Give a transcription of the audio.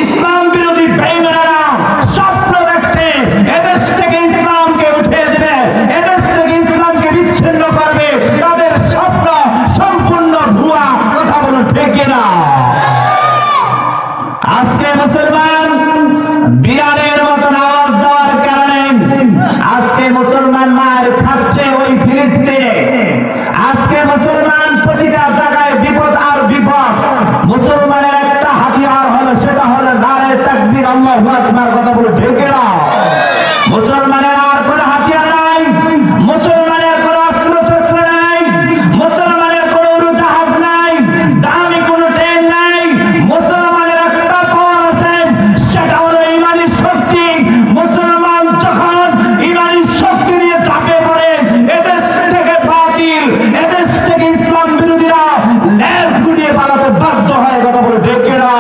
ইসলাম বিরোধী বেঈমানেরা স্বপ্ন দেখছে এদেশ থেকে ইসলামকে উঠে দেবে, এদেশ থেকে ইসলামকে বিচ্ছিন্ন করবে। তাদের স্বপ্ন সম্পূর্ণ ভুয়া। কথা বলো ঠিক কিনা? আজকে মুসলমান বিড়ালের মতন আওয়াজ দেওয়ার কারণে আজকে মুসলমান মার খাচ্ছে ওই ফিলিস্তিনে। আজকে মুসলমান প্রতিটা জায়গায় বিপদ আর বিপদ। মুসলমানের একটা হাতিয়ার হলো, সেটা হলো নারে তাকবীর, আল্লাহু আকবার। কথা বলে ঢেকে না। মুসলমানের আর কোনো হাতিয়ার নাই, মুসলমানের কোনো অস্ত্র শস্ত্র নাই, মুসলমানের কোনো উড়োজাহাজ নাই, দামি কোনো ট্রেন নাই। মুসলমানের একটা পাওয়ার আছে, সেটা হলো ইমানি শক্তি। মুসলমান যখন ইমানি শক্তি নিয়ে চাপে পড়ে, এদেশ থেকে বাতিল, এদেশ থেকে ইসলাম বিরোধীরা লেজ গুটিয়ে পালাতে বাধ্য হয়। কথা বলে ঢেকে না।